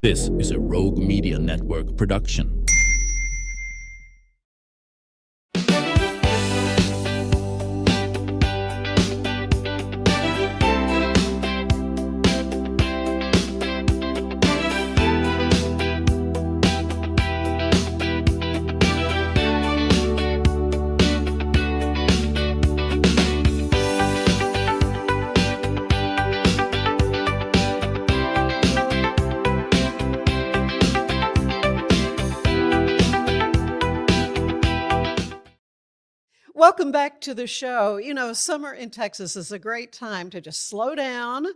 This is a Rogue Media Network production. Welcome back to the show. You know, summer in Texas is a great time to just slow down,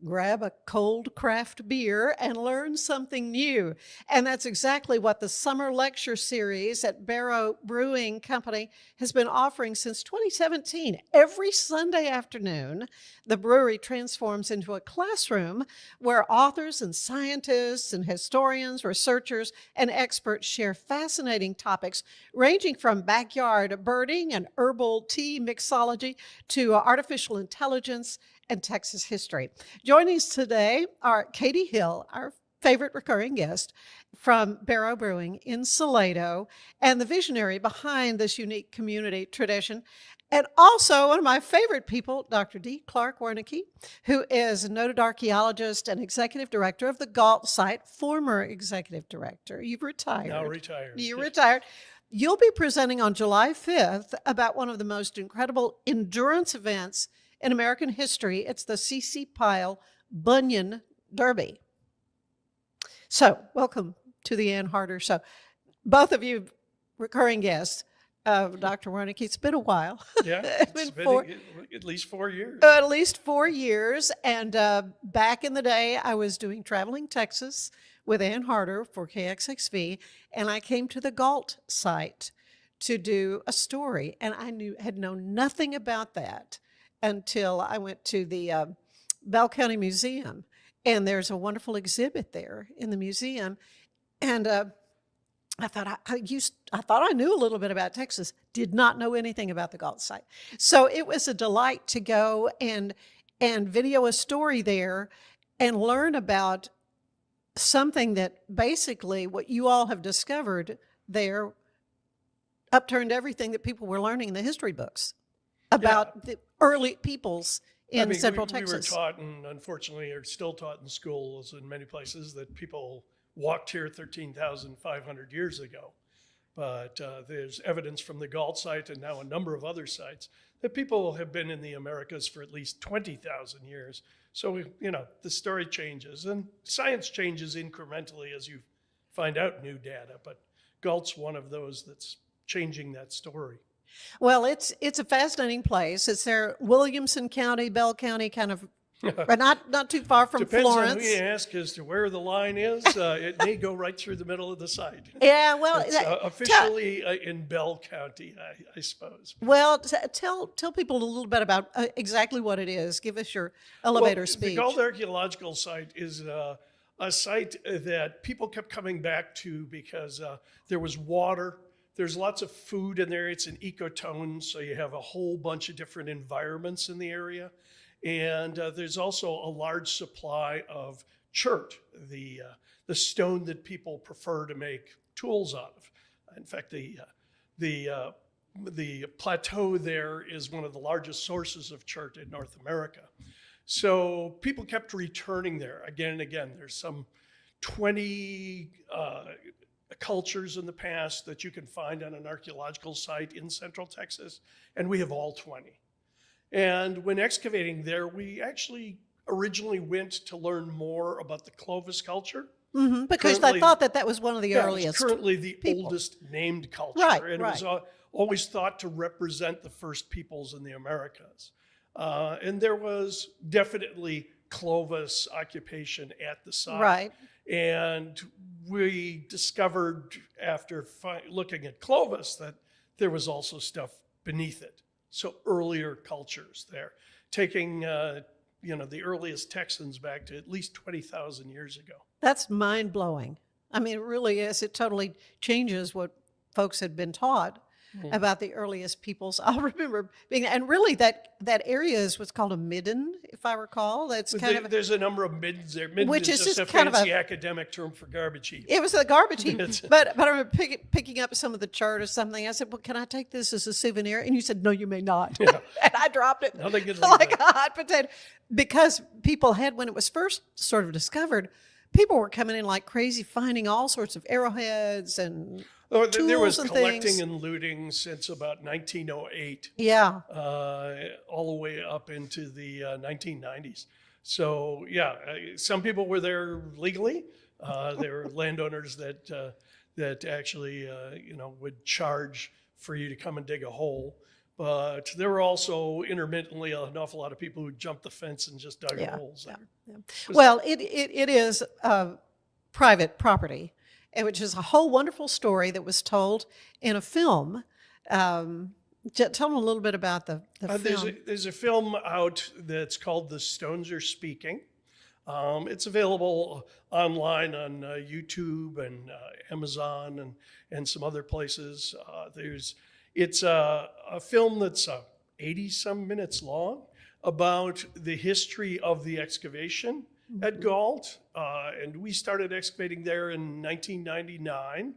grab a cold craft beer, and learn something new. And that's exactly what the summer lecture series at Barrow Brewing Company has been offering since 2017. Every Sunday afternoon, the brewery transforms into a classroom where authors and scientists and historians, researchers, and experts share fascinating topics ranging from backyard birding and herbal tea mixology to artificial intelligence and Texas history. Joining us today are Katie Hill, our favorite recurring guest from Barrow Brewing in Salado, and the visionary behind this unique community tradition. And also one of my favorite people, Dr. D. Clark Wernecke, who is a noted archaeologist and executive director of the Gault Site, former executive director. You've retired. Now retired. You retired. You'll be presenting on July 5th about one of the most incredible endurance events in American history. It's the C.C. Pyle Bunyan Derby. So, welcome to the Ann Harder Show. Both of you recurring guests of Dr. Wernecke. It's been a while. Yeah, it's been at least 4 years. At least 4 years. And back in the day, I was doing Traveling Texas with Ann Harder for KXXV, and I came to the Gault Site to do a story, and I had known nothing about that until I went to the Bell County Museum, and there's a wonderful exhibit there in the museum. And I thought I knew a little bit about Texas, did not know anything about the Gault Site. So it was a delight to go and video a story there and learn about something that basically what you all have discovered there upturned everything that people were learning in the history books about the early peoples in Central Texas. We were taught, and unfortunately are still taught in schools in many places, that people walked here 13,500 years ago. But there's evidence from the Gault Site and now a number of other sites that people have been in the Americas for at least 20,000 years. So, the story changes, and science changes incrementally as you find out new data. But Gault's one of those that's changing that story. Well, it's a fascinating place. It's there, Williamson County, Bell County, kind of, but not too far from Depends Florence. Depends on who you ask as to where the line is. It may go right through the middle of the site. Yeah, well, it's officially in Bell County, I suppose. Well, tell people a little bit about exactly what it is. Give us your elevator speech. The Gault Archaeological Site is a site that people kept coming back to because there was water. There's lots of food in there. It's an ecotone, so you have a whole bunch of different environments in the area. And there's also a large supply of chert, the stone that people prefer to make tools out of. In fact, the plateau there is one of the largest sources of chert in North America. So people kept returning there again and again. There's some 20 cultures in the past that you can find on an archaeological site in Central Texas, and we have all 20. And when excavating there, we actually originally went to learn more about the Clovis culture. Mm-hmm, because I thought that was one of the earliest. It's currently the people. Oldest named culture, right. It was always thought to represent the first peoples in the Americas. And there was definitely Clovis occupation at the site. Right. And we discovered after looking at Clovis that there was also stuff beneath it. So earlier cultures there, taking the earliest Texans back to at least 20,000 years ago. That's mind blowing. I mean, it really is. It totally changes what folks had been taught about the earliest peoples. I remember being, and really that area is what's called a midden, if I recall. That's But kind of, there's a number of middens there. Midden which is is just a just kind of fancy academic term for garbage heap. it was a garbage heap. It's- but I remember picking up some of the chart or something. I said, well, can I take this as a souvenir? And you said, no, you may not. Yeah. And I dropped it Nothing can leave like it. a hot potato. Because people had, when it was first sort of discovered, people were coming in like crazy, finding all sorts of arrowheads and Oh, there was tools and collecting things. and looting since about 1908, Yeah. all the way up into the 1990s. So yeah, some people were there legally. There were landowners that actually would charge for you to come and dig a hole. But there were also intermittently an awful lot of people who jumped the fence and just dug holes. Yeah, there. yeah. Well, it is private property, which is a whole wonderful story that was told in a film. Tell them a little bit about the film. There's a film out that's called The Stones Are Speaking. It's available online on YouTube and Amazon and some other places. It's a film that's 80-some minutes long about the history of the excavation at Gault. And we started excavating there in 1999.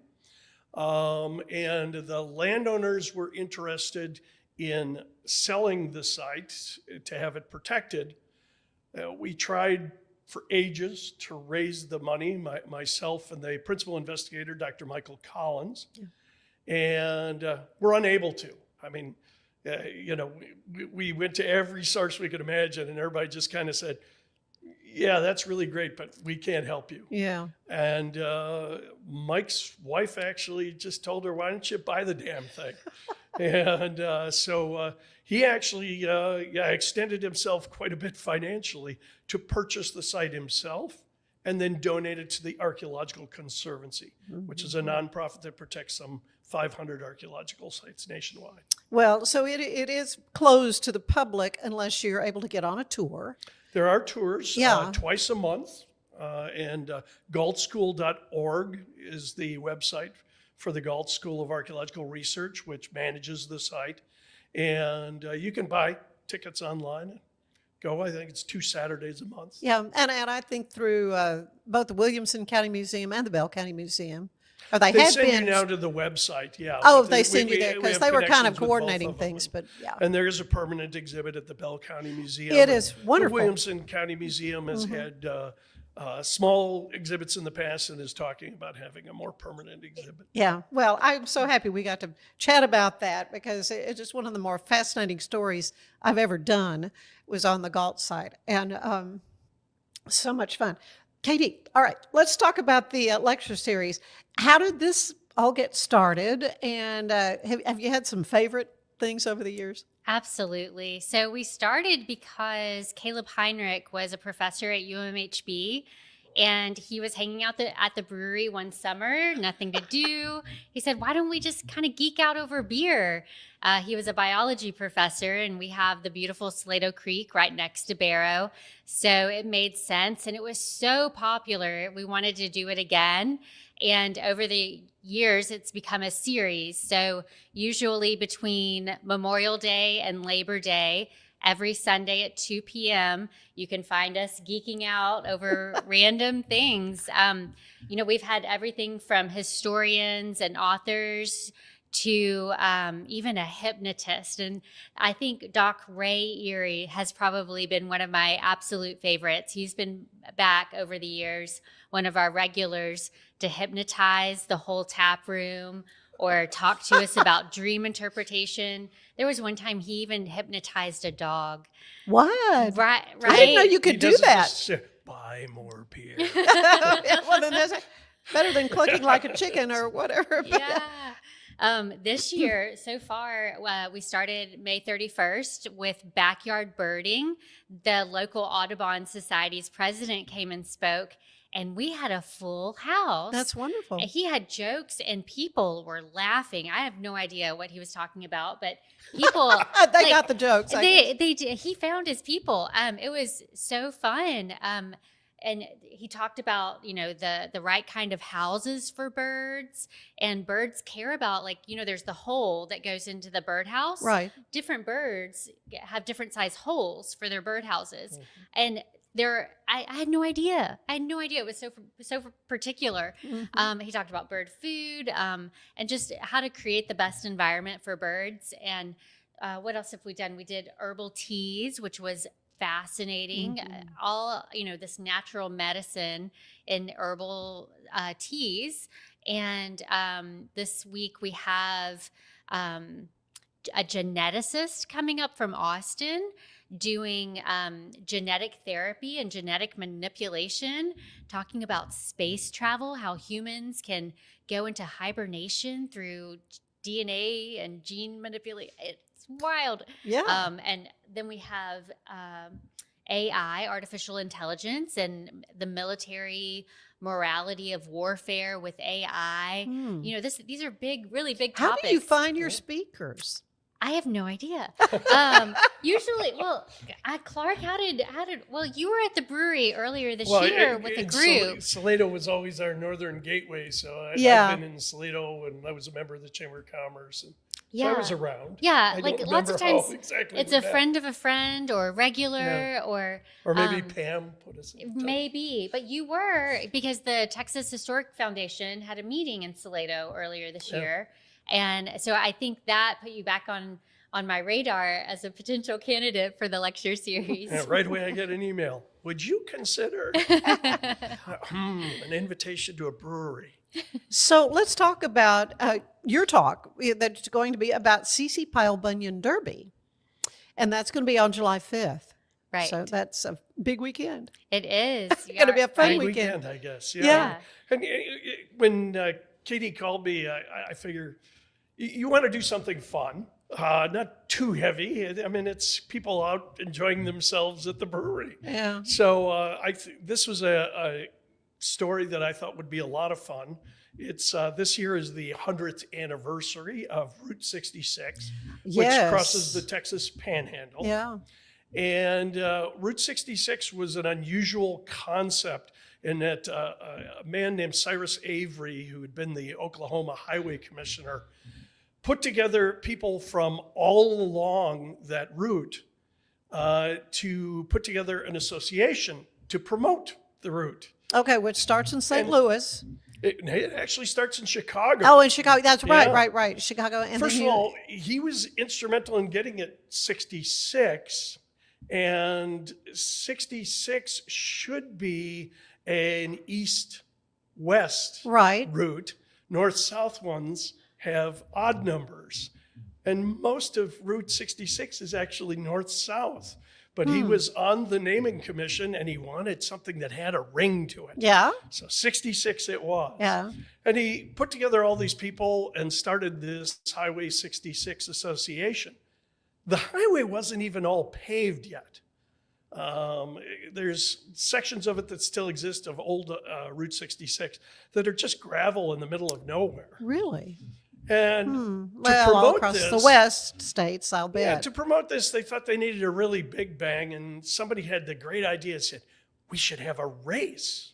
And the landowners were interested in selling the site to have it protected. We tried for ages to raise the money, myself and the principal investigator, Dr. Michael Collins. Yeah. And we're unable to. I mean, we went to every source we could imagine, and everybody just kind of said, yeah, that's really great, but we can't help you. Yeah. And Mike's wife actually just told her, why don't you buy the damn thing? And so he actually extended himself quite a bit financially to purchase the site himself and then donate it to the Archaeological Conservancy, which is a nonprofit that protects some 500 archaeological sites nationwide. Well, so it is closed to the public unless you're able to get on a tour. There are tours Yeah. Twice a month, and gaultschool.org is the website for the Gault School of Archaeological Research, which manages the site. And you can buy tickets online and go. I think it's 2 Saturdays a month. Yeah, and I think through both the Williamson County Museum and the Bell County Museum. Or they They had send been. you now to the website, yeah. Oh, But they send you there we because have they were kind of connections with both coordinating of them. things, but yeah. And there is a permanent exhibit at the Bell County Museum. It is wonderful. The Williamson County Museum has had small exhibits in the past and is talking about having a more permanent exhibit. Yeah, well, I'm so happy we got to chat about that because it's just one of the more fascinating stories I've ever done was on the Gault site, and so much fun. Katie, all right, let's talk about the lecture series. How did this all get started, and have you had some favorite things over the years? Absolutely. So we started because Caleb Heinrich was a professor at UMHB, and he was hanging out at the brewery one summer, nothing to do. He said, why don't we just kind of geek out over beer? He was a biology professor, and we have the beautiful Salado Creek right next to Barrow. So it made sense, and it was so popular. We wanted to do it again. And over the years, it's become a series. So usually between Memorial Day and Labor Day, every Sunday at 2 p.m., you can find us geeking out over random things. We've had everything from historians and authors to even a hypnotist. And I think Doc Ray Erie has probably been one of my absolute favorites. He's been back over the years, one of our regulars, to hypnotize the whole tap room or talk to us about dream interpretation. There was one time he even hypnotized a dog. What? Right? I didn't know you could do that. Just say, buy more beer. Well, then that's better than clucking like a chicken or whatever. Yeah. This year, so far, we started May 31st with backyard birding. The local Audubon Society's president came and spoke, and we had a full house. That's wonderful. He had jokes, and people were laughing. I have no idea what he was talking about, but people they got the jokes. They did. He found his people. It was so fun. and he talked about, the right kind of houses for birds, and birds care about, there's the hole that goes into the birdhouse. Right. Different birds have different size holes for their birdhouses. Mhm. And I had no idea. It was so particular. Mhm. He talked about bird food, and just how to create the best environment for birds. And what else have we done? We did herbal teas, which was fascinating. Mhm. All, this natural medicine in herbal teas. And this week we have a geneticist coming up from Austin doing genetic therapy and genetic manipulation, talking about space travel, how humans can go into hibernation through DNA and gene manipulation. It's wild. Yeah. And then we have AI, artificial intelligence, and the military morality of warfare with AI. Hmm. These are really big How topics. do you find your speakers? I have no idea. Usually, Clark, how did? Well, you were at the brewery earlier this year with a group. Salado was always our northern gateway, so Yeah. I've been in Salado, and I was a member of the Chamber of Commerce, and so Yeah. I was around. Yeah, I like don't lots of remember times how exactly it's we a met. friend of a friend or regular or Or maybe Pam put us in touch. maybe. But you were, because the Texas Historic Foundation had a meeting in Salado earlier this Yeah. year. And so I think that put you back on my radar as a potential candidate for the lecture series. Yeah, right away I get an email. Would you consider an invitation to a brewery? So let's talk about your talk that's going to be about C.C. Pyle Bunyan Derby. And that's going to be on July 5th. Right. So that's a big weekend. It is. It's gonna be a fun Big weekend. I guess. Yeah. And when Katie called me, I figured you want to do something fun, not too heavy. I mean, it's people out enjoying themselves at the brewery. Yeah. So this was a story that I thought would be a lot of fun. It's this year is the 100th anniversary of Route 66, which Yes. crosses the Texas Panhandle. Yeah. And Route 66 was an unusual concept in that a man named Cyrus Avery, who had been the Oklahoma Highway Commissioner, put together people from all along that route to put together an association to promote the route. Okay, which starts in St. And- Louis. It actually starts in Chicago. Oh, in Chicago. That's right, Yeah. right. Chicago. And First then of all, he was instrumental in getting it 66, and 66 should be an east-west right. route. North-south ones have odd numbers. And most of Route 66 is actually north-south. But he was on the naming commission, and he wanted something that had a ring to it. Yeah. So 66 it was. Yeah. And he put together all these people and started this Highway 66 Association. The highway wasn't even all paved yet. There's sections of it that still exist of old Route 66 that are just gravel in the middle of nowhere. Really? And Well, all promote across the this- West states, I'll yeah, bet. to promote this, they thought they needed a really big bang, and somebody had the great idea and said, we should have a race.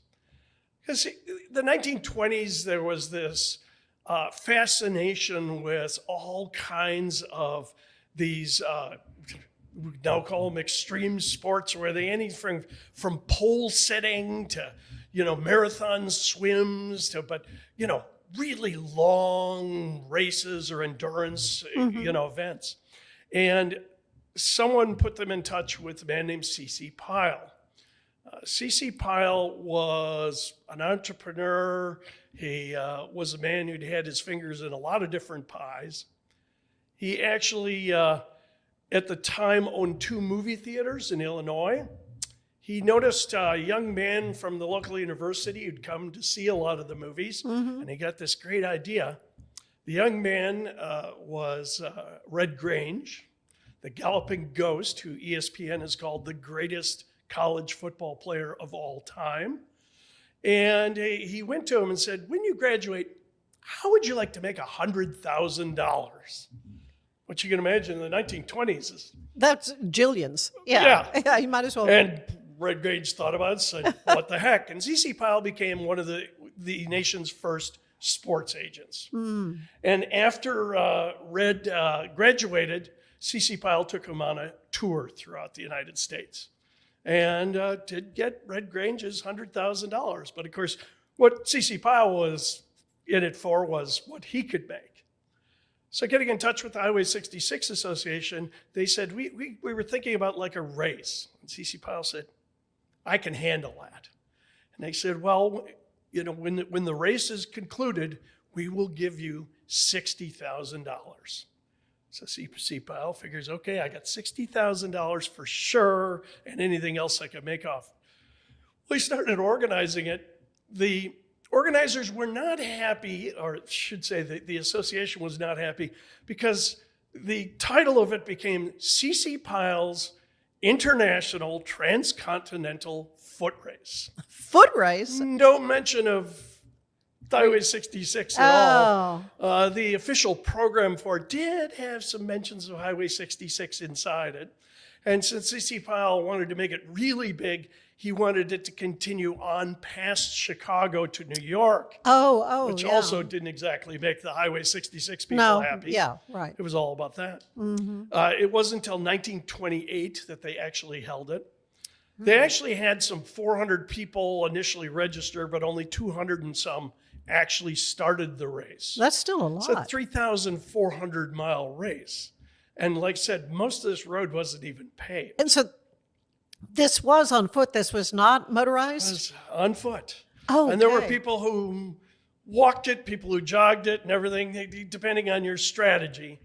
Because the 1920s, there was this fascination with all kinds of these, we now call them extreme sports, where they anything from pole sitting to, marathon swims to, but, really long races or endurance, events. And someone put them in touch with a man named C.C. Pyle. C.C. Pyle was an entrepreneur. He was a man who'd had his fingers in a lot of different pies. He actually, at the time, owned 2 movie theaters in Illinois. He noticed a young man from the local university who'd come to see a lot of the movies, and he got this great idea. The young man was Red Grange, the galloping ghost, who ESPN has called the greatest college football player of all time. And he went to him and said, when you graduate, how would you like to make $100,000? Which you can imagine in the 1920s is That's Jillian's. Yeah. Yeah. You might as well. And Red Grange thought about it and said, what the heck? And C.C. Pyle became one of the nation's first sports agents. And after Red graduated, C.C. Pyle took him on a tour throughout the United States and did get Red Grange's $100,000. But of course, what C.C. Pyle was in it for was what he could make. So getting in touch with the Highway 66 Association, they said, we were thinking about like a race. And C.C. Pyle said, I can handle that. And they said, well, you know, when the race is concluded, we will give you $60,000. So C.C. Pyle figures, okay, I got $60,000 for sure, and anything else I could make off. Well, he started organizing it. The organizers were not happy, or I should say the association was not happy, because the title of it became C.C. Pyle's International Transcontinental Foot Race. Foot race? No mention of Highway 66 at all. The official program for it did have some mentions of Highway 66 inside it. And since C.C. Pyle wanted to make it really big, he wanted it to continue on past Chicago to New York. Which also didn't exactly make the Highway 66 people happy. Yeah, right. It was all about that. It wasn't until 1928 that they actually held it. They actually had some 400 people initially register, but only 200 and some actually started the race. That's still a lot. It's a 3,400 mile race. And like I said, most of this road wasn't even paved. And so this was on foot. This was not motorized? It was on foot. Oh, and there were people who walked it, people who jogged it and everything, depending on your strategy.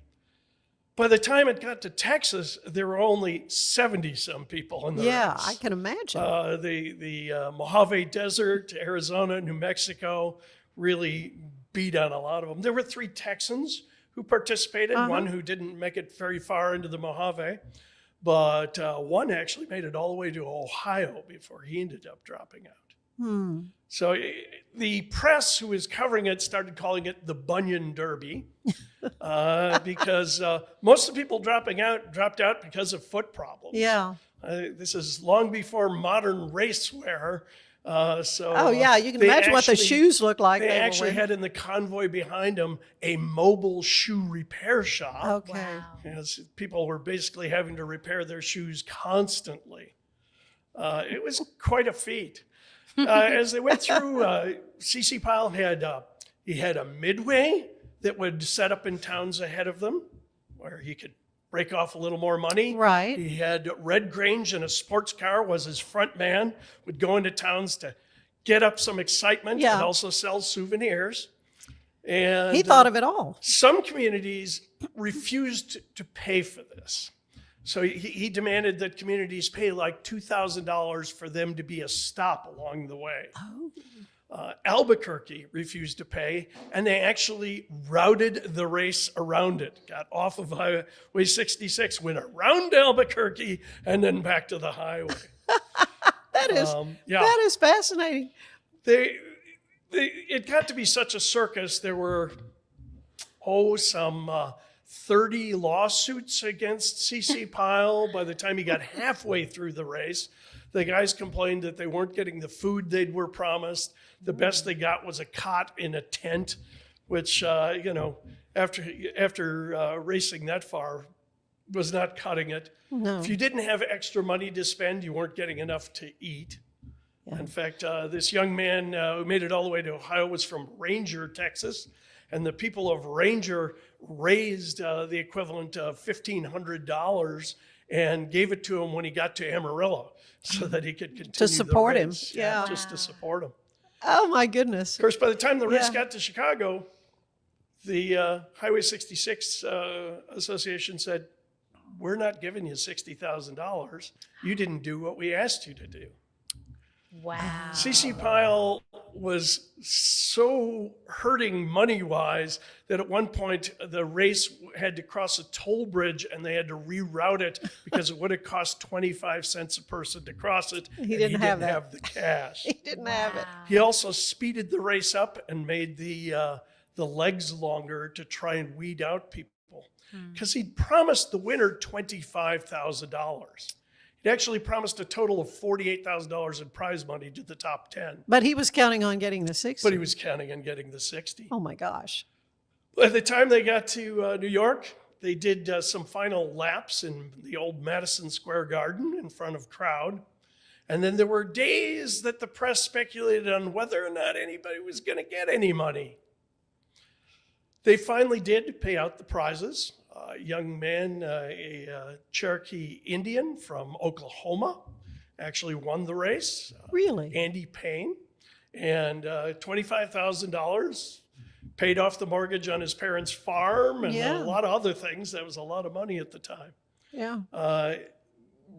By the time it got to Texas, there were only 70-some people in the race. Yeah, I can imagine. The Mojave Desert, Arizona, New Mexico really beat on a lot of them. There were 3 Texans who participated, one who didn't make it very far into the Mojave, but one actually made it all the way to Ohio before he ended up dropping out. So the press who was covering it started calling it the Bunyan Derby because most of the people dropped out because of foot problems. Yeah. This is long before modern racewear. You can imagine what the shoes look like. They actually had in the convoy behind them a mobile shoe repair shop. Okay. Wow. Yes, people were basically having to repair their shoes constantly. It was quite a feat. As they went through, C.C. Pyle had a midway that would set up in towns ahead of them, where he could break off a little more money. Right. He had Red Grange in a sports car was his front man, would go into towns to get up some excitement and also sell souvenirs. And he thought of it all. Some communities refused to pay for this. So he demanded that communities pay like $2,000 for them to be a stop along the way. Albuquerque refused to pay, and they actually routed the race around it. Got off of Highway 66, went around Albuquerque, and then back to the highway. That is fascinating. It got to be such a circus. There were some 30 lawsuits against C.C. Pyle. By the time he got halfway through the race, the guys complained that they weren't getting the food they were promised. The best they got was a cot in a tent, which, after racing that far, was not cutting it. No. If you didn't have extra money to spend, you weren't getting enough to eat. Yeah. In fact, this young man who made it all the way to Ohio was from Ranger, Texas. And the people of Ranger raised the equivalent of $1,500 and gave it to him when he got to Amarillo so that he could continue to support the him. race. Yeah. Just to support him. Oh, my goodness. Of course, by the time the race got to Chicago, the Highway 66 Association said, we're not giving you $60,000. You didn't do what we asked you to do. Wow. C.C. Pyle was so hurting money-wise that at one point the race had to cross a toll bridge and they had to reroute it because it would have cost 25 cents a person to cross it. He didn't have the cash. He didn't have it. He also speeded the race up and made the legs longer to try and weed out people because he'd promised the winner $25,000. He actually promised a total of $48,000 in prize money to the top 10, But he was counting on getting the 60. but he was counting on getting the 60. Oh my gosh. By the time they got to New York, they did some final laps in the old Madison Square Garden in front of crowd. And then there were days that the press speculated on whether or not anybody was going to get any money. They finally did pay out the prizes. A young man, a Cherokee Indian from Oklahoma, actually won the race. Really? Andy Payne. And $25,000, paid off the mortgage on his parents' farm and Yeah. a lot of other things. That was a lot of money at the time. Yeah.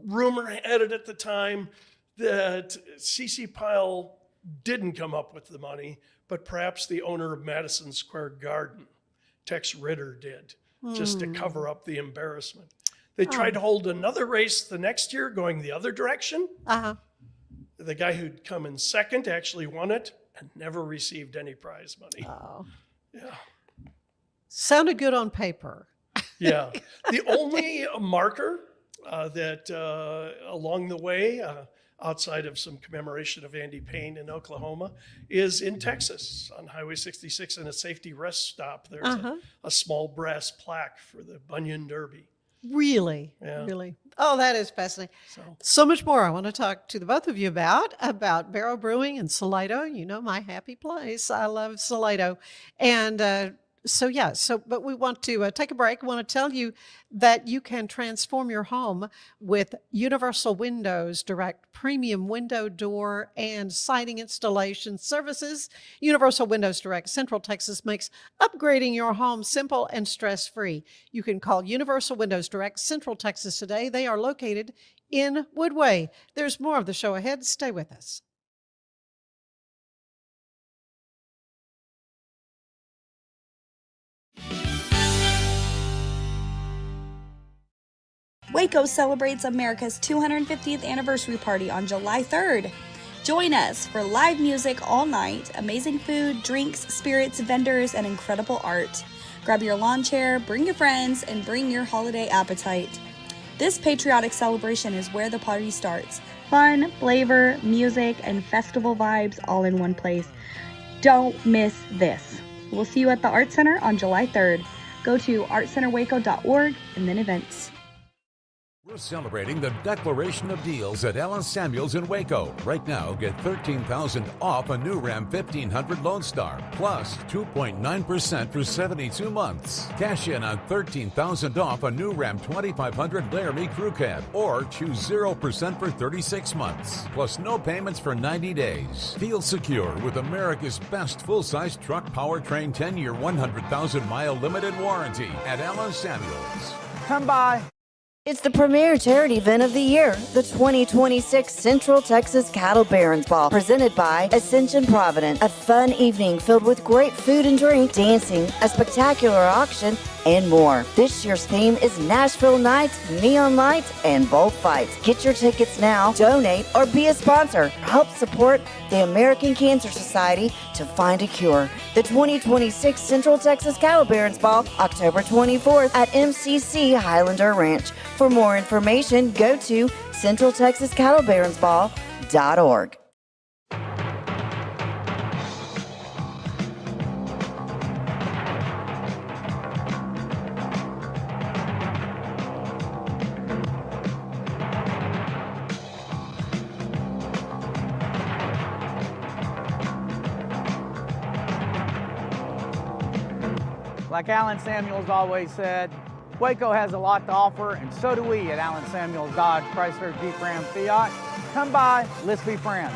Rumor had it at the time that C.C. Pyle didn't come up with the money, but perhaps the owner of Madison Square Garden, Tex Ritter, did, just to cover up the embarrassment. They tried to hold another race the next year going the other direction. Uh-huh. The guy who'd come in second actually won it and never received any prize money. Oh. Yeah. Sounded good on paper. Yeah. The only marker that along the way, outside of some commemoration of Andy Payne in Oklahoma, is in Texas on Highway 66 in a safety rest stop. There's a small brass plaque for the Bunyan Derby. Really? Yeah. Really? Oh, that is fascinating. So So much more I want to talk to the both of you about Barrow Brewing and Salado. You know, my happy place. I love Salado. And but we want to take a break. I want to tell you that you can transform your home with Universal Windows Direct premium window, door, and siding installation services. Universal Windows Direct Central Texas makes upgrading your home simple and stress-free. You can call Universal Windows Direct Central Texas today. They are located in Woodway. There's more of the show ahead. Stay with us. Waco celebrates America's 250th anniversary party on July 3rd. Join us for live music all night, amazing food, drinks, spirits, vendors, and incredible art. Grab your lawn chair, bring your friends, and bring your holiday appetite. This patriotic celebration is where the party starts. Fun, flavor, music, and festival vibes all in one place. Don't miss this. We'll see you at the Art Center on July 3rd. Go to artcenterwaco.org and then events. We're celebrating the Declaration of Deals at Allen Samuels in Waco. Right now, get $13,000 off a new Ram 1500 Lone Star, plus 2.9% for 72 months. Cash in on $13,000 off a new Ram 2500 Laramie Crew Cab, or choose 0% for 36 months, plus no payments for 90 days. Feel secure with America's best full-size truck powertrain 10-year, 100,000-mile limited warranty at Allen Samuels. Come by. It's the premier charity event of the year, the 2026 Central Texas Cattle Barons Ball, presented by Ascension Providence. A fun evening filled with great food and drink, dancing, a spectacular auction, and more. This year's theme is Nashville Nights, Neon Lights, and Bullfights. Get your tickets now, donate, or be a sponsor. Help support the American Cancer Society to find a cure. The 2026 Central Texas Cattle Barons Ball, October 24th at MCC Highlander Ranch. For more information, go to centraltexascattlebaronsball.org. Like Allen Samuels always said, Waco has a lot to offer, and so do we at Allen Samuels Dodge Chrysler Jeep Ram Fiat. Come by, let's be friends.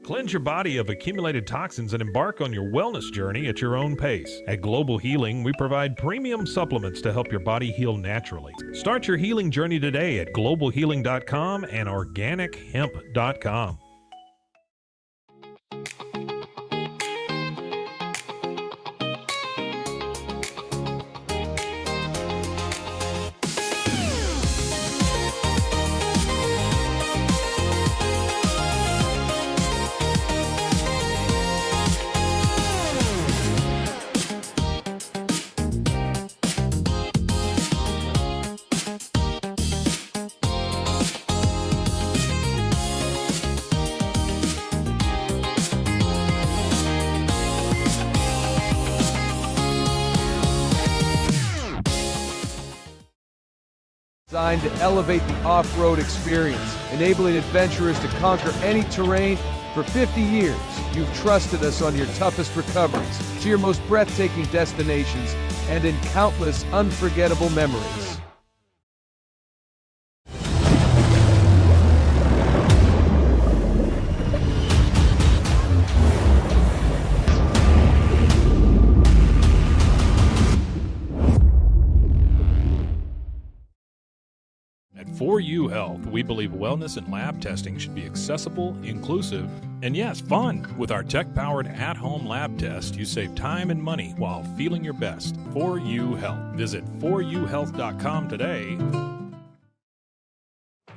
Cleanse your body of accumulated toxins and embark on your wellness journey at your own pace. At Global Healing, we provide premium supplements to help your body heal naturally. Start your healing journey today at globalhealing.com and organichemp.com. designed to elevate the off-road experience, enabling adventurers to conquer any terrain. For 50 years, you've trusted us on your toughest recoveries, to your most breathtaking destinations, and in countless unforgettable memories. At 4U Health, we believe wellness and lab testing should be accessible, inclusive, and yes, fun. With our tech-powered at-home lab test, you save time and money while feeling your best. 4U Health. Visit 4uhealth.com today.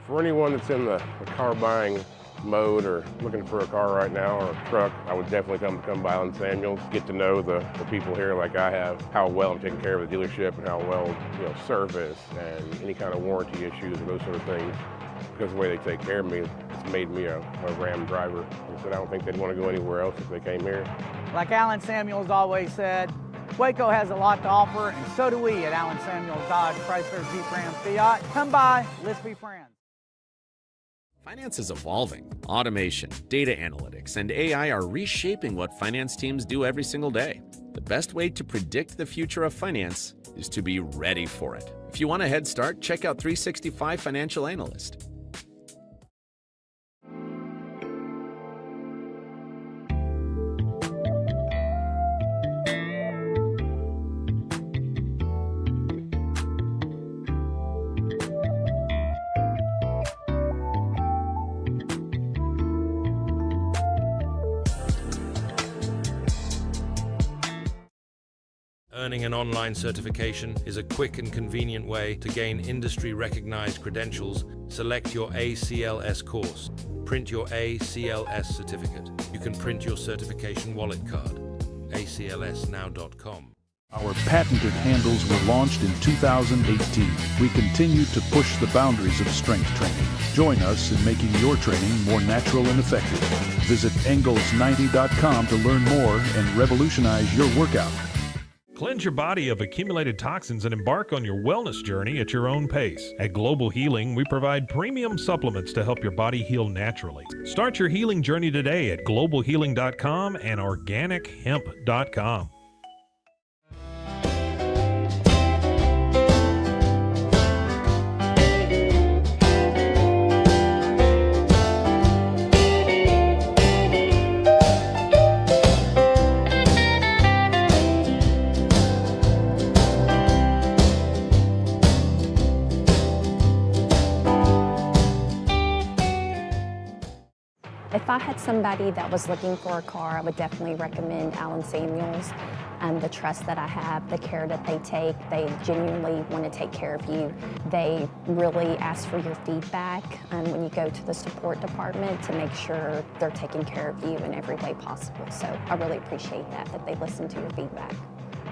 For anyone that's in the car buying mode or looking for a car right now or a truck, I would definitely come by Allen Samuels, get to know the people here like I have, how well I'm taking care of the dealership and how well, service and any kind of warranty issues or those sort of things. Because of the way they take care of me, it's made me a Ram driver. I said I don't think they'd want to go anywhere else if they came here. Like Allen Samuels always said, Waco has a lot to offer, and so do we at Allen Samuels Dodge, Chrysler, Jeep, Ram, Fiat. Come by, let's be friends. Finance is evolving. Automation, data analytics, and AI are reshaping what finance teams do every single day. The best way to predict the future of finance is to be ready for it. If you want a head start, check out 365 Financial Analyst. Earning an online certification is a quick and convenient way to gain industry-recognized credentials. Select your ACLS course. Print your ACLS certificate. You can print your certification wallet card. aclsnow.com. Our patented handles were launched in 2018. We continue to push the boundaries of strength training. Join us in making your training more natural and effective. Visit Engels90.com to learn more and revolutionize your workout. Cleanse your body of accumulated toxins and embark on your wellness journey at your own pace. At Global Healing, we provide premium supplements to help your body heal naturally. Start your healing journey today at globalhealing.com and organichemp.com. If I had somebody that was looking for a car, I would definitely recommend Allen Samuels. The trust that I have, the care that they take, they genuinely want to take care of you. They really ask for your feedback when you go to the support department to make sure they're taking care of you in every way possible. So I really appreciate that they listen to your feedback.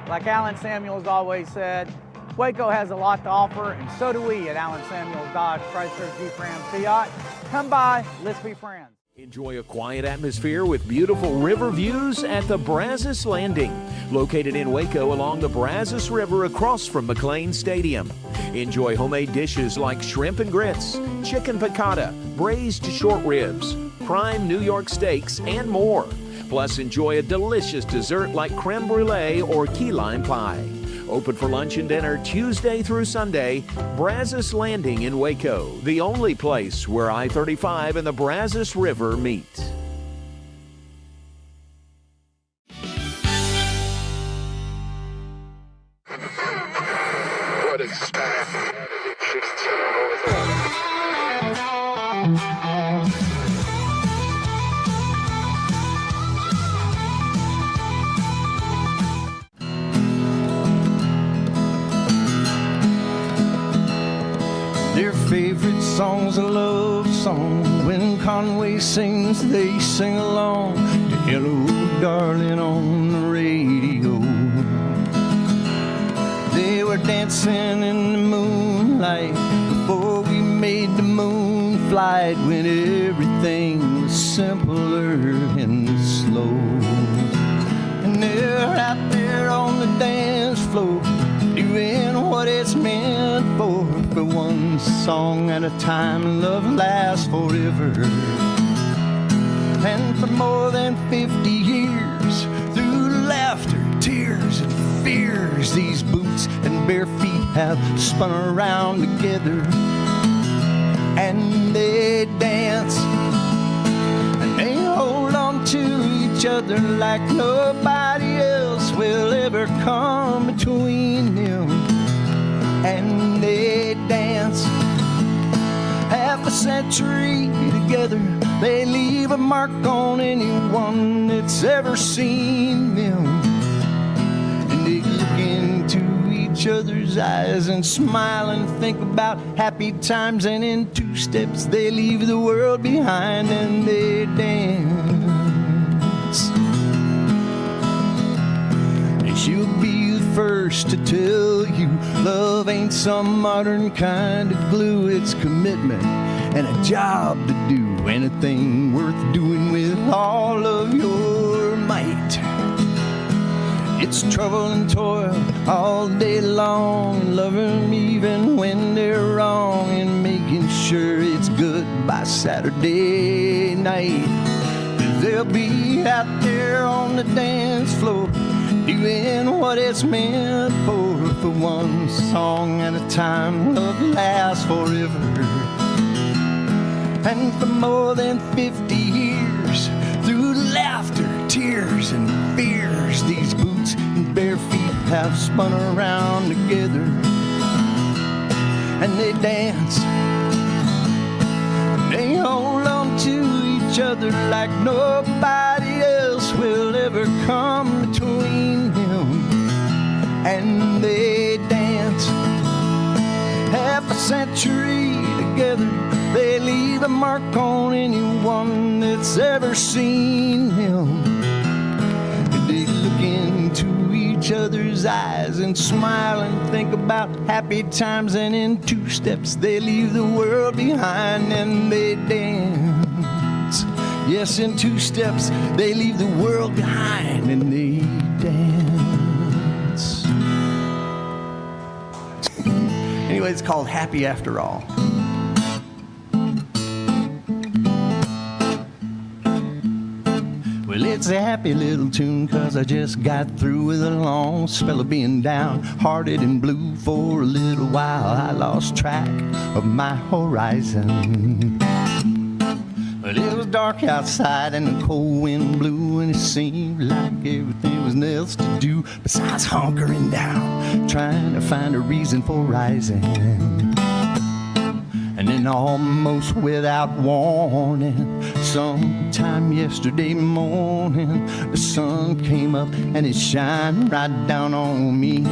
Like Allen Samuels always said, Waco has a lot to offer, and so do we at Allen Samuels Dodge, Chrysler, Jeep, Ram, Fiat. Come by, let's be friends. Enjoy a quiet atmosphere with beautiful river views at the Brazos Landing, located in Waco along the Brazos River across from McLean Stadium. Enjoy homemade dishes like shrimp and grits, chicken piccata, braised short ribs, prime New York steaks, and more. Plus, enjoy a delicious dessert like creme brulee or key lime pie. Open for lunch and dinner Tuesday through Sunday. Brazos Landing in Waco, the only place where I-35 and the Brazos River meet. What is Spanish? Their favorite song's a love song. When Conway sings, they sing along to Hello Darling on the radio. They were dancing in the moonlight before we made the moon flight, when everything was simpler and slow. And they're out there on the dance floor doing what it's meant for one song at a time, love lasts forever. And for more than 50 years, through laughter, tears, and fears, these boots and bare feet have spun around together. And they dance, and they hold on to each other like nobody else will ever come between them. And they dance half a century together. They leave a mark on anyone that's ever seen them. And they look into each other's eyes and smile and think about happy times. And in 2 steps they leave the world behind and they dance. And she'll be the first to tell you love ain't some modern kind of glue. It's commitment and a job to do, anything worth doing with all of your might. It's trouble and toil all day long, loving even when they're wrong, and making sure it's good by Saturday night. 'Cause they'll be out there on the dance floor, doing what it's meant for one song at a time, love lasts forever. And for more than 50 years, through laughter, tears, and fears, these boots and bare feet have spun around together. And they dance, and they hold on to each other like nobody else will ever come between them. And they dance half a century together. They leave a mark on anyone that's ever seen them. And they look into each other's eyes and smile and think about happy times. And in 2 steps they leave the world behind and they dance. Yes, in 2 steps they leave the world behind and they dance. Anyway, it's called Happy After All. Well, it's a happy little tune, 'cause I just got through with a long spell of being down-hearted and blue. For a little while I lost track of my horizon. But it was dark outside and the cold wind blew, and it seemed like everything was else to do besides hunkering down, trying to find a reason for rising. And then almost without warning, sometime yesterday morning, the sun came up and it shined right down on me.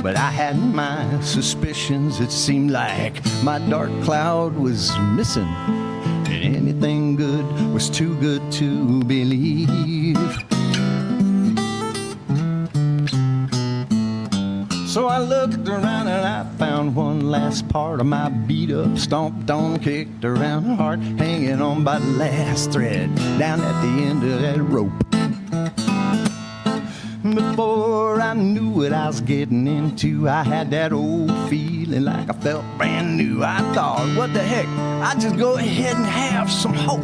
But I had my suspicions. It seemed like my dark cloud was missing, and anything good was too good to believe. So I looked around and I found one last part of my beat up, stomped on, kicked around heart, hanging on by the last thread down at the end of that rope. Before I knew what I was getting into, I had that old feeling like I felt brand new. I thought, what the heck, I'd just go ahead and have some hope.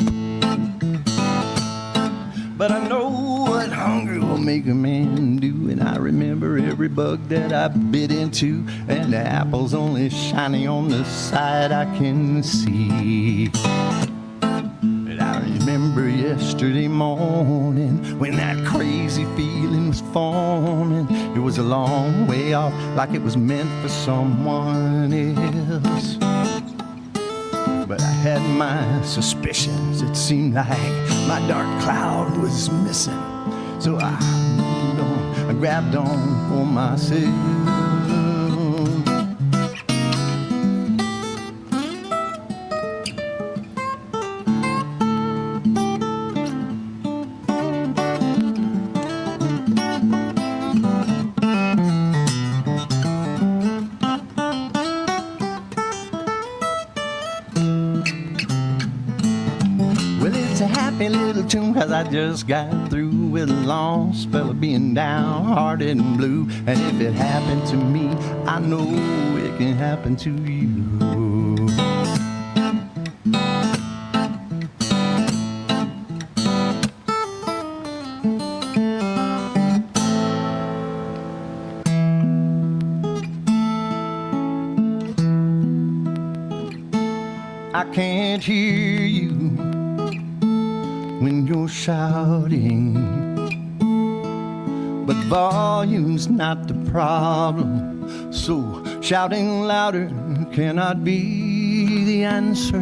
But I know what hunger will make a man do, and I remember every bug that I bit into, and the apple's only shining on the side I can see. But I remember yesterday morning when that crazy feeling was forming. It was a long way off, like it was meant for someone else. But I had my suspicions. It seemed like my dark cloud was missing. So I moved on, I grabbed on for myself. a happy little tune, 'cause I just got through with a long spell of being downhearted and blue. And if it happened to me, I know it can happen to you. I can't hear you when you're shouting, but volume's not the problem, so shouting louder cannot be the answer.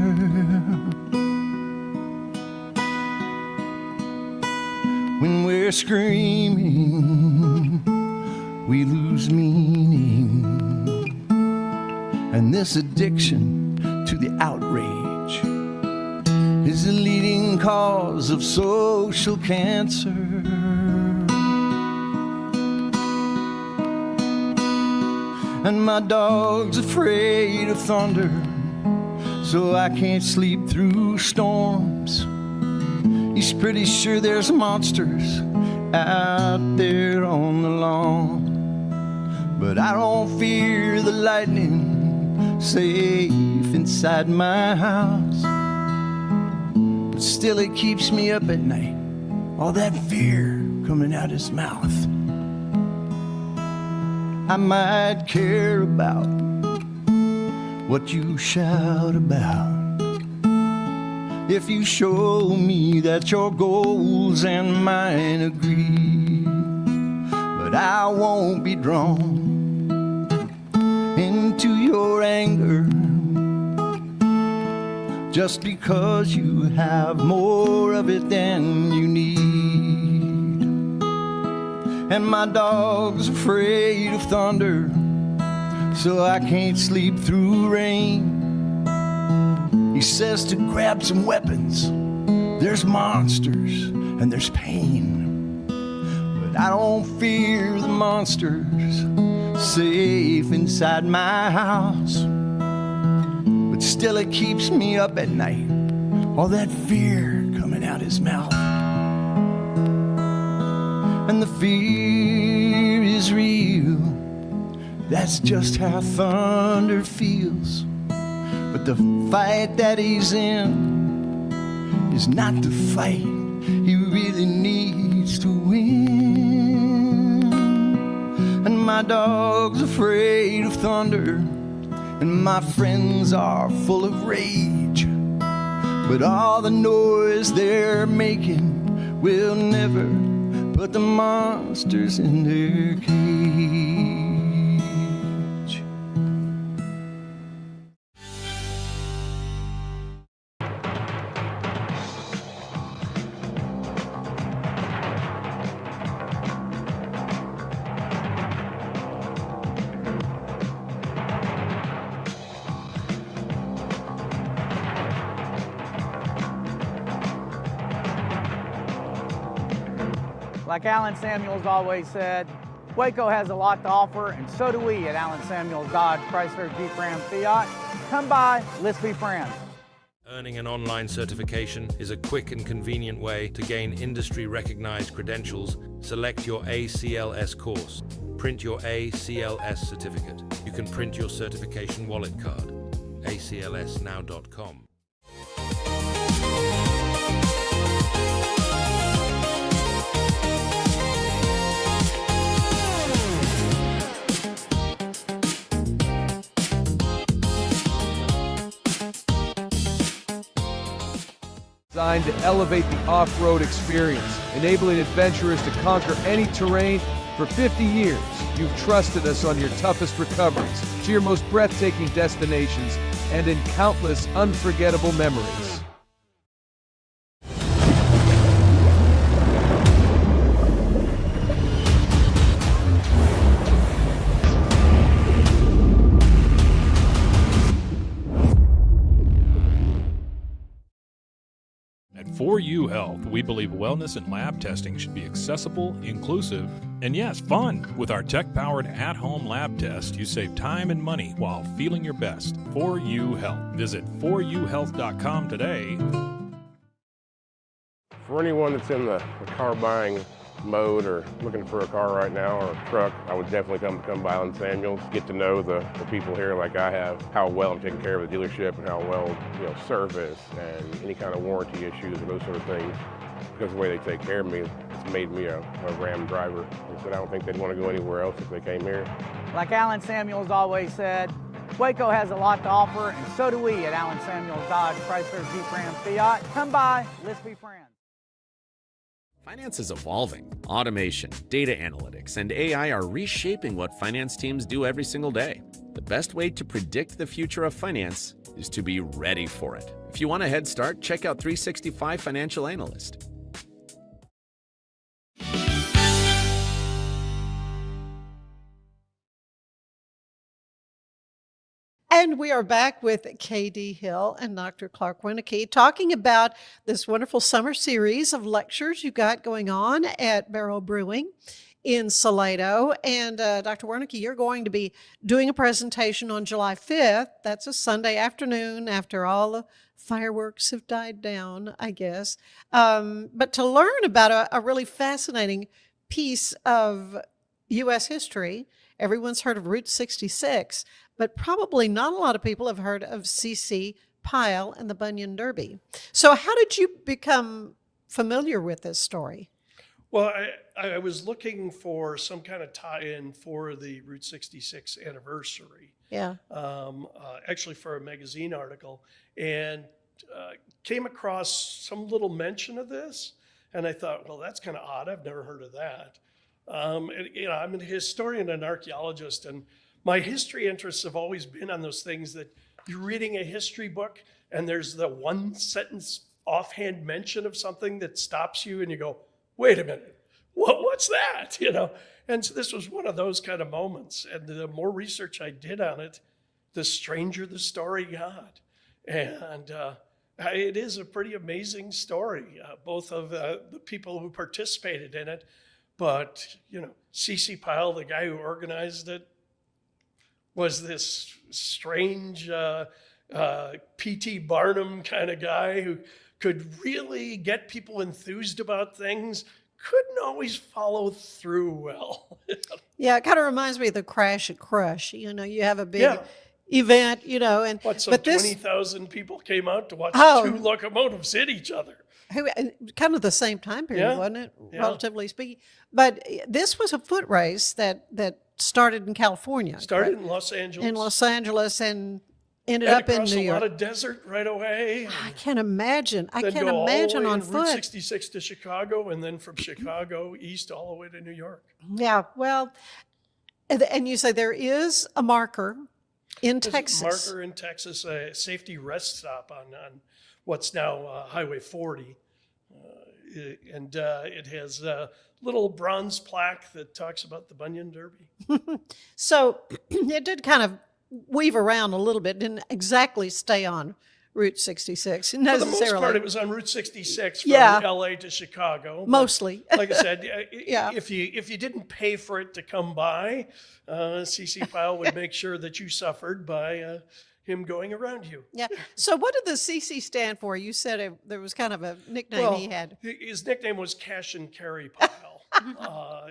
When we're screaming, we lose meaning, and this addiction to the outrage is the leading cause of social cancer. And my dog's afraid of thunder, so I can't sleep through storms. He's pretty sure there's monsters out there on the lawn, but I don't fear the lightning, safe inside my house. But still it keeps me up at night, all that fear coming out his mouth. I might care about what you shout about if you show me that your goals and mine agree, but I won't be drawn into your anger just because you have more of it than you need. And my dog's afraid of thunder, so I can't sleep through rain. He says to grab some weapons, there's monsters and there's pain, but I don't fear the monsters safe inside my house. But still it keeps me up at night, all that fear coming out his mouth. And the fear is real, that's just how thunder feels. But the fight that he's in is not the fight he really needs to win. And my dog's afraid of thunder, and my friends are full of rage, but all the noise they're making will never put the monsters in their cage. Like Alan Samuels always said, Waco has a lot to offer, and so do we at Alan Samuels Dodge Chrysler Jeep Ram Fiat. Come by, let's be friends. Earning an online certification is a quick and convenient way to gain industry-recognized credentials. Select your ACLS course. Print your ACLS certificate. You can print your certification wallet card. aclsnow.com. Designed to elevate the off-road experience, enabling adventurers to conquer any terrain. For 50 years, you've trusted us on your toughest recoveries, to your most breathtaking destinations, and in countless unforgettable memories. At 4U Health, we believe wellness and lab testing should be accessible, inclusive, and yes, fun. With our tech-powered at-home lab test, you save time and money while feeling your best. 4U Health. Visit 4uhealth.com today For anyone that's in the car buying mode or looking for a car right now or a truck, I would definitely come by Allen Samuels, get to know the people here like I have, how well I'm taking care of the dealership and how well, service and any kind of warranty issues or those sort of things. Because of the way they take care of me, it's made me a Ram driver. I said I don't think they'd want to go anywhere else if they came here. Like Allen Samuels always said, Waco has a lot to offer, and so do we at Allen Samuels Dodge, Chrysler, Jeep, Ram, Fiat. Come by, let's be friends. Finance is evolving. Automation, data analytics, and AI are reshaping what finance teams do every single day. The best way to predict the future of finance is to be ready for it. If you want a head start, check out 365 Financial Analyst. And we are back with K.D. Hill and Dr. Clark Wernecke talking about this wonderful summer series of lectures you got going on at Barrow Brewing in Salado. And Dr. Wernecke, you're going to be doing a presentation on July 5th. That's a Sunday afternoon after all the fireworks have died down, I guess. But to learn about a really fascinating piece of U.S. history. Everyone's heard of Route 66, but probably not a lot of people have heard of C.C. Pyle and the Bunyan Derby. So how did you become familiar with this story? Well, I was looking for some kind of tie-in for the Route 66 anniversary. Yeah. Actually for a magazine article, and came across some little mention of this. And I thought, well, that's kind of odd. I've never heard of that. I'm a historian and archaeologist, and my history interests have always been on those things that you're reading a history book and there's the one sentence offhand mention of something that stops you and you go, wait a minute, what's that? And so this was one of those kind of moments. And the more research I did on it, the stranger the story got. And it is a pretty amazing story, both of the people who participated in it. But, C.C. Pyle, the guy who organized it, was this strange P.T. Barnum kind of guy who could really get people enthused about things, couldn't always follow through well. Yeah, it kind of reminds me of the Crash at Crush. You have a big event, and but 20,000 people came out to watch two locomotives hit each other. Kind of the same time period, wasn't it? Yeah. Relatively speaking. But this was a foot race that started in California. Started in Los Angeles. In Los Angeles and ended up in New York. A lot of desert right away. I can't imagine. I Then can't go imagine all the way on in foot. Route 66 to Chicago, and then from Chicago east all the way to New York. Yeah, well, and you say there is a marker in Texas. There's a marker in Texas, a safety rest stop on what's now Highway 40. And it has a little bronze plaque that talks about the Bunyan Derby. So it did kind of weave around a little bit, didn't exactly stay on Route 66 necessarily. For the most part, it was on Route 66 from LA to Chicago. Mostly. Like I said, if you didn't pay for it to come by, C.C. Pyle would make sure that you suffered by him going around you. Yeah. So what did the CC stand for? You said there was kind of a nickname he had. His nickname was Cash and Carry Pyle.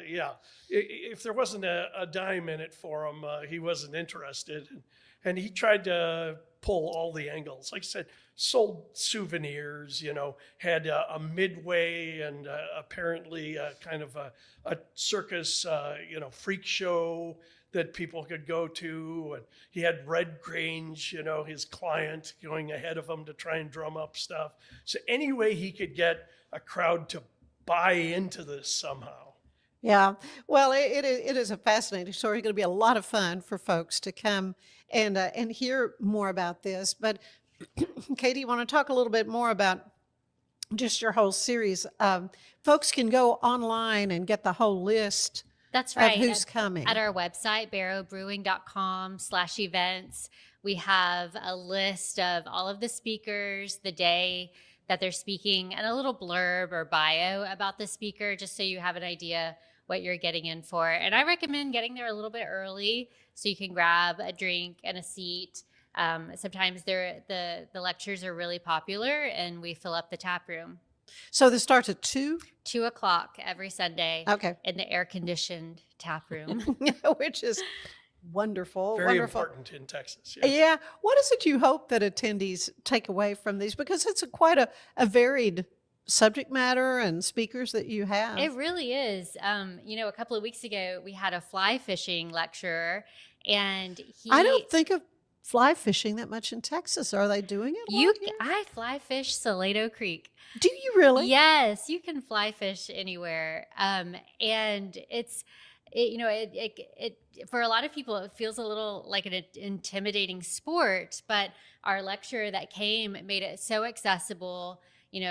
Yeah. If there wasn't a dime in it for him, he wasn't interested. And he tried to pull all the angles. Like I said, sold souvenirs, had a midway and apparently kind of a circus, freak show that people could go to. And he had Red Grange, his client, going ahead of him to try and drum up stuff. So any way he could get a crowd to buy into this somehow. Yeah. Well, it is a fascinating story. It's going to be a lot of fun for folks to come and hear more about this. But Katie, you want to talk a little bit more about just your whole series? Folks can go online and get the whole list. That's right. Of who's coming. At our website, barrowbrewing.com/events, we have a list of all of the speakers, the day that they're speaking, and a little blurb or bio about the speaker, just so you have an idea what you're getting in for. And I recommend getting there a little bit early so you can grab a drink and a seat. Sometimes the lectures are really popular and we fill up the tap room. So this starts at 2? 2 o'clock every Sunday. Okay. In the air-conditioned tap room. Which is wonderful. Very wonderful. important in Texas. Yes. Yeah. What is it you hope that attendees take away from these? Because it's quite a varied subject matter and speakers that you have. It really is. A couple of weeks ago, we had a fly fishing lecturer, and I don't think of fly fishing that much in Texas. Are they doing it? I fly fish Salado Creek. Do you really? Yes, you can fly fish anywhere. And it's, for a lot of people, it feels a little like an intimidating sport, but our lecturer that came made it so accessible.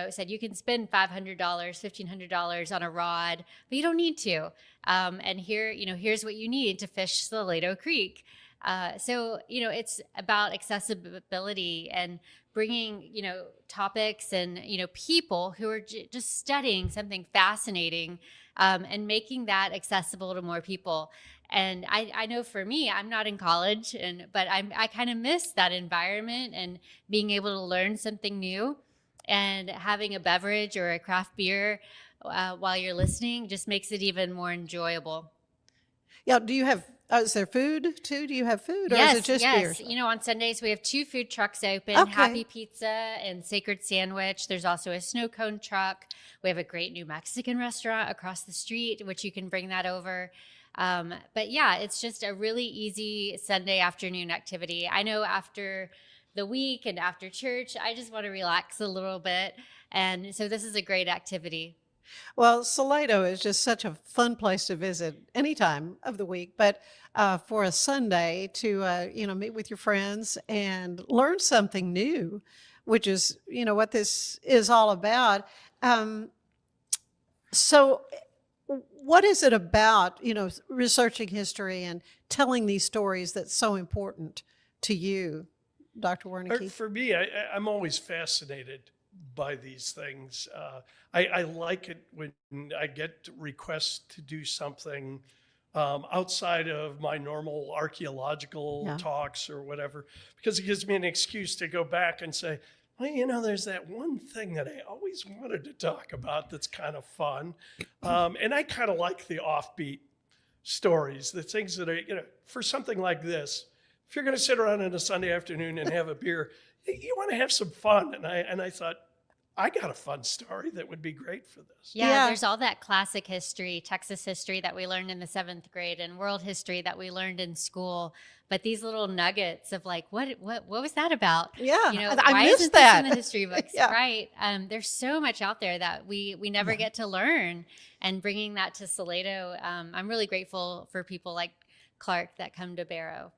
Said you can spend $500, $1,500 on a rod, but you don't need to. And here's what you need to fish Salado Creek. So it's about accessibility and bringing, topics and, people who are just studying something fascinating, and making that accessible to more people. And I know for me, I'm not in college, but I kind of miss that environment and being able to learn something new, and having a beverage or a craft beer while you're listening just makes it even more enjoyable. Yeah. Do you have, is there food too? Do you have food, or Yes, is it just yes. beers? On Sundays we have 2 food trucks open, Okay. Happy Pizza and Sacred Sandwich. There's also a snow cone truck. We have a great new Mexican restaurant across the street, which you can bring that over. But yeah, it's just a really easy Sunday afternoon activity. I know after the week and after church, I just want to relax a little bit. And so this is a great activity. Well, Salado is just such a fun place to visit any time of the week, but for a Sunday to, meet with your friends and learn something new, which is, what this is all about. So what is it about, researching history and telling these stories that's so important to you, Dr. Wernecke? For me, I'm always fascinated by these things. I like it when I get requests to do something outside of my normal archaeological talks or whatever, because it gives me an excuse to go back and say, well, there's that one thing that I always wanted to talk about that's kind of fun. And I kind of like the offbeat stories, the things that are, for something like this, if you're going to sit around on a Sunday afternoon and have a beer, you want to have some fun. And I thought, I got a fun story that would be great for this. Yeah, there's all that classic history, Texas history that we learned in the 7th grade, and world history that we learned in school. But these little nuggets of like, what was that about? Yeah, why I missed isn't that this in the history books? Yeah. Right. There's so much out there that we never get to learn. And bringing that to Salado, I'm really grateful for people like Clark that come to Barrow.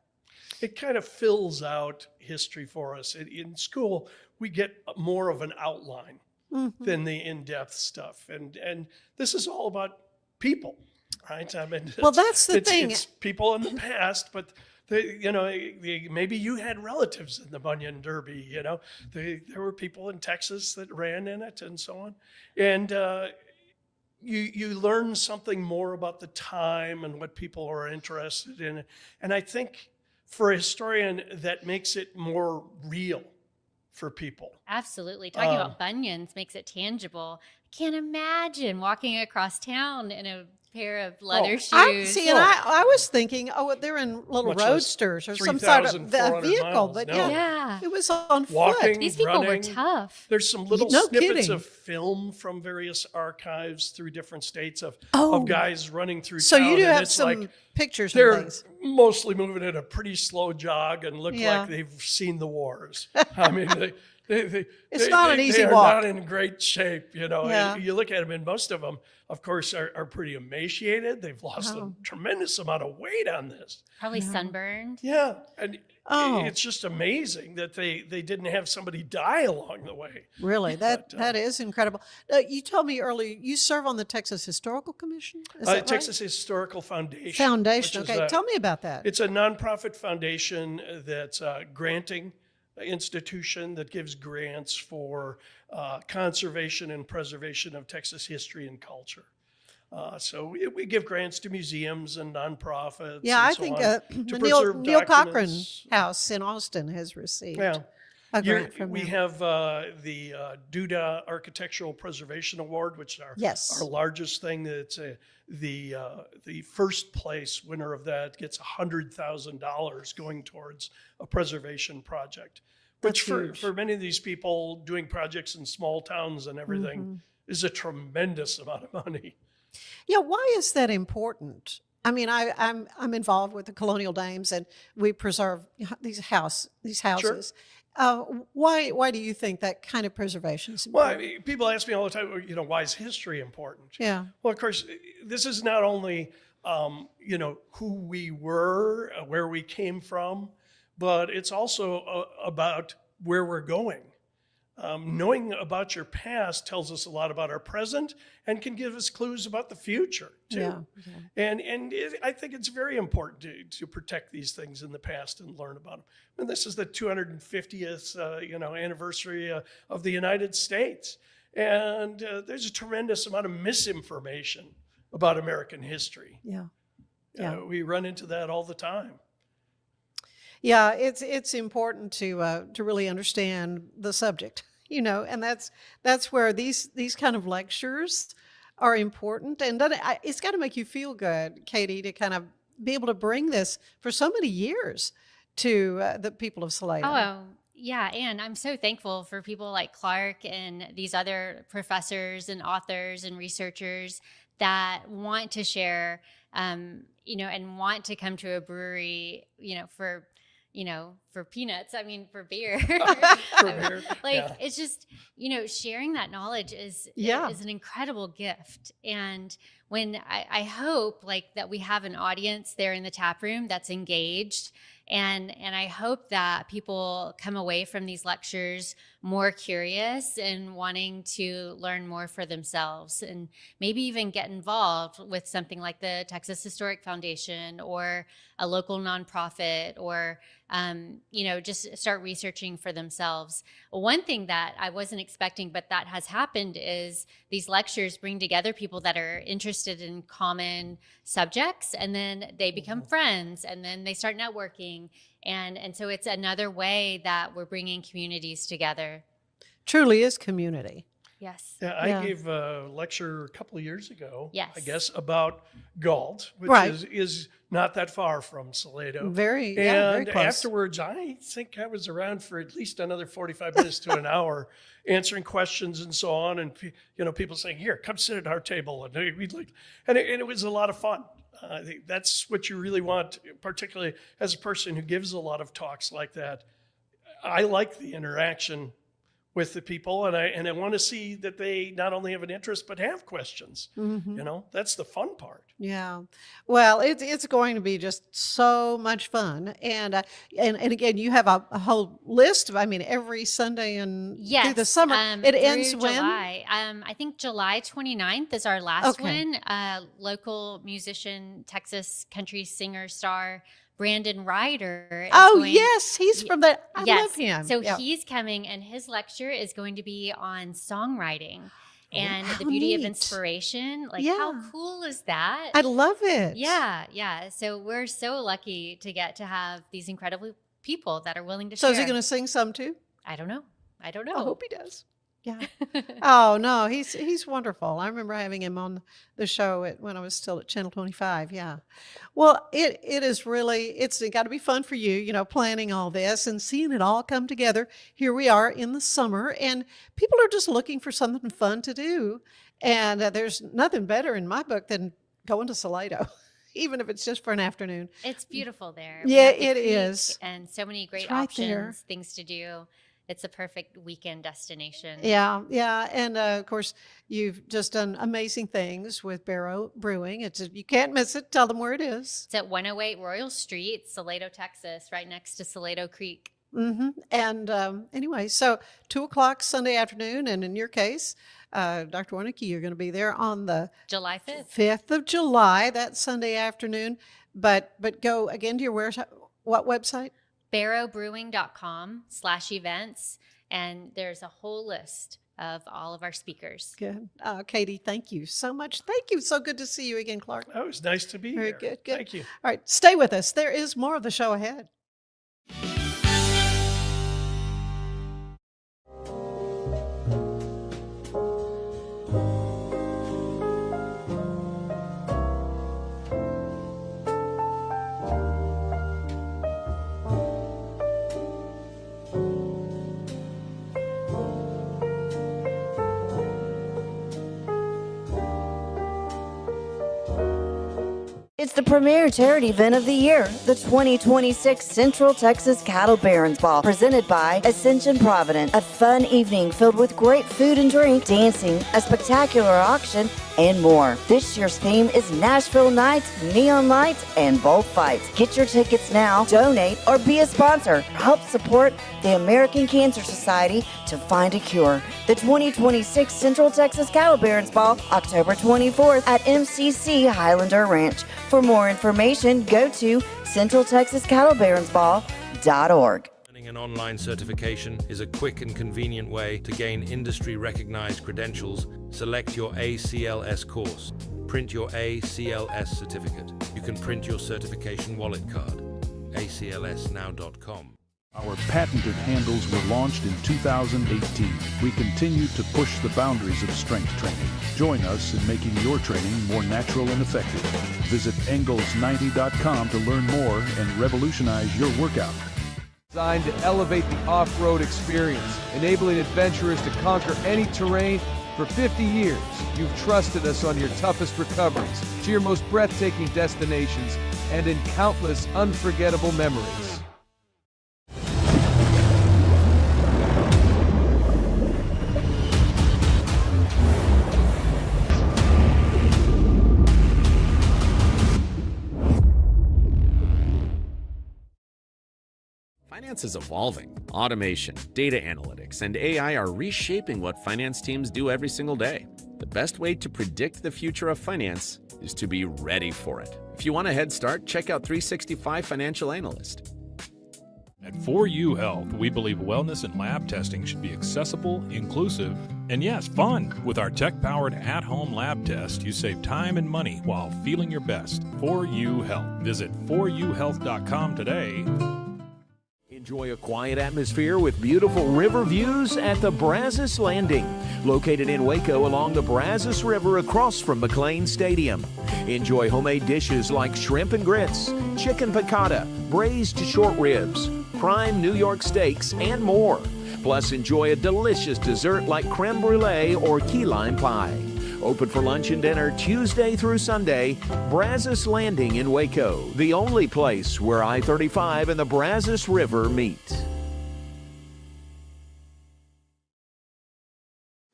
It kind of fills out history for us. In school, we get more of an outline than the in-depth stuff. And this is all about people, right? I mean, well, that's the thing. It's people in the past, but maybe you had relatives in the Bunyan Derby, there were people in Texas that ran in it and so on. And you learn something more about the time and what people are interested in. And I think for a historian, that makes it more real for people. Absolutely. Talking about bunions makes it tangible. I can't imagine walking across town in a pair of leather shoes. I was thinking, they're in little roadsters or some sort of vehicle, but it was on Walking, foot. These people running. were tough. There's some little No snippets kidding. of film from various archives through different states of guys running through So town. you do and have it's some like pictures and they're things. mostly moving at a pretty slow jog and look like they've seen the wars. I mean, It's not an easy they are walk. not in great shape, Yeah. You look at them, and most of them, of course, are pretty emaciated. They've lost a tremendous amount of weight on this. Probably sunburned. Yeah, and it's just amazing that they didn't have somebody die along the way. Really, that is incredible. You told me earlier you serve on the Texas Historical Commission. Is that right? Texas Historical Foundation. Foundation. which is Okay, tell me about that. It's a nonprofit foundation that's a granting institution that gives grants for conservation and preservation of Texas history and culture. So we give grants to museums and nonprofits. Yeah, and I so think on, to the preserve Neil Cochran documents. House in Austin has received. Yeah. a grant from We them. have the Duda Architectural Preservation Award, which is Yes. our largest thing. That's the first place winner of that gets $100,000 going towards a preservation project, which for many of these people doing projects in small towns and everything is a tremendous amount of money. Yeah, why is that important? I mean, I'm involved with the Colonial Dames, and we preserve these houses. Why do you think that kind of preservation is Well, important? I mean, people ask me all the time, why is history important? Yeah. Well, of course, this is not only, who we were, where we came from, but it's also about where we're going. Knowing about your past tells us a lot about our present and can give us clues about the future too. Yeah. I think it's very important to protect these things in the past and learn about them. And this is the 250th, anniversary of the United States, and there's a tremendous amount of misinformation about American history. Yeah. We run into that all the time. Yeah, it's important to really understand the subject, and that's where these kind of lectures are important, and it's got to make you feel good, Katie, to kind of be able to bring this for so many years to the people of Salado. Oh, yeah. And I'm so thankful for people like Clark and these other professors and authors and researchers that want to share, and want to come to a brewery, for peanuts. I mean, for beer. It's just, sharing that knowledge is an incredible gift. And when I hope that we have an audience there in the tap room that's engaged, and I hope that people come away from these lectures more curious and wanting to learn more for themselves, and maybe even get involved with something like the Texas Historic Foundation or a local nonprofit, or just start researching for themselves. One thing that I wasn't expecting, but that has happened, is these lectures bring together people that are interested in common subjects, and then they become friends, and then they start networking. And so it's another way that we're bringing communities together. Truly is community. Yes. Yeah, I gave a lecture a couple of years ago, yes, I guess, about Gault, which is not that far from Salado. Very and close. Afterwards, I think I was around for at least another 45 minutes to an hour, answering questions and so on, and people saying, "Here, come sit at our table," and it was a lot of fun. I think that's what you really want, particularly as a person who gives a lot of talks like that. I like the interaction with the people, and I want to see that they not only have an interest but have questions. That's the fun part. Yeah, well, it's going to be just so much fun, and again, you have a whole list of, every Sunday and through the summer. It ends when? July. I think July 29th is our last one. Local musician, Texas country singer star Brandon Ryder. Yes, he's from the. I love him. So he's coming, and his lecture is going to be on songwriting and the beauty of inspiration. How cool is that? I love it. Yeah. So we're so lucky to get to have these incredible people that are willing to So share. is he going to sing some too? I don't know. I hope he does. Yeah. Oh no, he's wonderful. I remember having him on the show when I was still at Channel 25. Yeah. Well, it's got to be fun for you, planning all this and seeing it all come together. Here we are in the summer, and people are just looking for something fun to do. And there's nothing better in my book than going to Salado, even if it's just for an afternoon. It's beautiful there. Yeah, it is. And so many great right options, there. Things to do. It's a perfect weekend destination. Yeah. And of course, you've just done amazing things with Barrow Brewing. You can't miss it. Tell them where it is. It's at 108 Royal Street, Salado, Texas, right next to Salado Creek. And anyway, so 2:00 Sunday afternoon, and in your case, Dr. Wernecke, you're going to be there on the July 5th. 5th of July, that Sunday afternoon. But go again to your what website? barrowbrewing.com/events, and there's a whole list of all of our speakers. Good. Katie, thank you so much. Thank you. So good to see you again, Clark. Oh, it was nice to be Very here. good. Thank you. All right, stay with us. There is more of the show ahead. celebrates the premier charity event of the year, the 2026 Central Texas Cattle Barons Ball, presented by Ascension Provident. A fun evening filled with great food and drink, dancing, a spectacular auction, and more. This year's theme is Nashville Nights, Neon Lights, and Bullfights. Get your tickets now, donate, or be a sponsor. Help support the American Cancer Society to find a cure. The 2026 Central Texas Cattle Barons Ball, October 24th at MCC Highlander Ranch. For more information, go to centraltexascattlebaronsball.org. An online certification is a quick and convenient way to gain industry-recognized credentials. Select your ACLS course. Print your ACLS certificate. You can print your certification wallet card. aclsnow.com. Our patented handles were launched in 2018. We continue to push the boundaries of strength training. Join us in making your training more natural and effective. Visit Engels90.com to learn more and revolutionize your workout. Designed to elevate the off-road experience, enabling adventurers to conquer any terrain. For 50 years, you've trusted us on your toughest recoveries, to your most breathtaking destinations, and in countless unforgettable memories. Finance is evolving. Automation, data analytics, and AI are reshaping what finance teams do every single day. The best way to predict the future of finance is to be ready for it. If you want a head start, check out 365 Financial Analyst. At 4U Health, we believe wellness and lab testing should be accessible, inclusive, and yes, fun. With our tech-powered at-home lab test, you save time and money while feeling your best. 4U Health. Visit 4uhealth.com today. Enjoy a quiet atmosphere with beautiful river views at the Brazos Landing, located in Waco along the Brazos River across from McLean Stadium. Enjoy homemade dishes like shrimp and grits, chicken piccata, braised short ribs, prime New York steaks, and more. Plus, enjoy a delicious dessert like creme brulee or key lime pie. Open for lunch and dinner Tuesday through Sunday. Brazos Landing in Waco, the only place where I-35 and the Brazos River meet.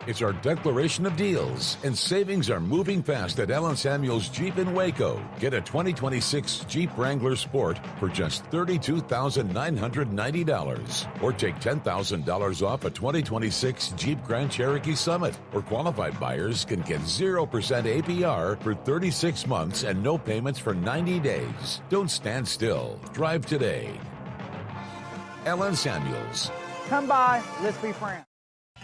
It's our declaration of deals, and savings are moving fast at Allen Samuels Jeep in Waco. Get a 2026 Jeep Wrangler Sport for just $32,990, or take $10,000 off a 2026 Jeep Grand Cherokee Summit. Or qualified buyers can get 0% APR for 36 months and no payments for 90 days. Don't stand still. Drive today. Allen Samuels. Come by, let's be friends.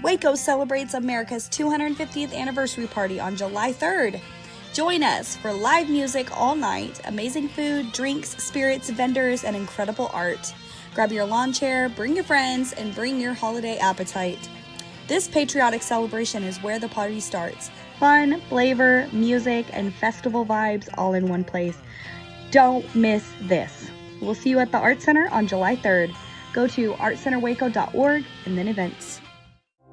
Waco celebrates America's 250th anniversary party on July 3rd. Join us for live music all night, amazing food, drinks, spirits, vendors, and incredible art. Grab your lawn chair, bring your friends, and bring your holiday appetite. This patriotic celebration is where the party starts. Fun, flavor, music, and festival vibes all in one place. Don't miss this. We'll see you at the Art Center on July 3rd. Go to artcenterwaco.org and then events.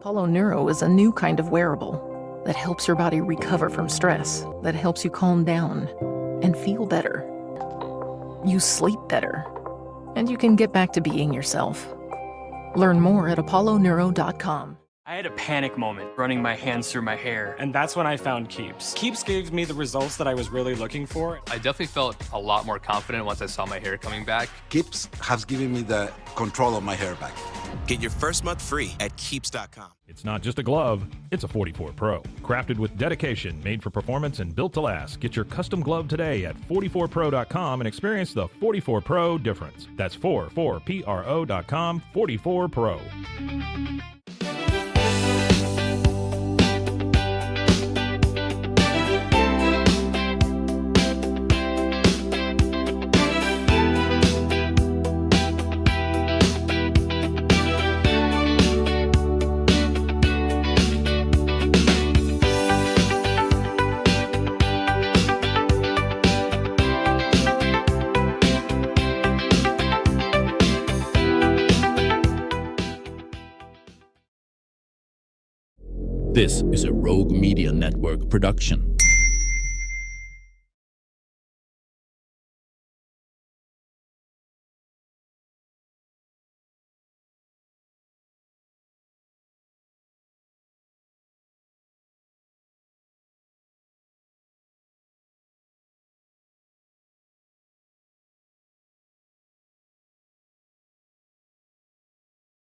Apollo Neuro is a new kind of wearable that helps your body recover from stress, that helps you calm down and feel better. You sleep better, and you can get back to being yourself. Learn more at apolloneuro.com. I had a panic moment running my hands through my hair, and that's when I found Keeps. Keeps gave me the results that I was really looking for. I definitely felt a lot more confident once I saw my hair coming back. Keeps has given me the control of my hair back. Get your first month free at Keeps.com. It's not just a glove, it's a 44 Pro. Crafted with dedication, made for performance, and built to last. Get your custom glove today at 44pro.com and experience the 44 Pro difference. That's 44pro.com, 44 Pro. This is a Rogue Media Network production.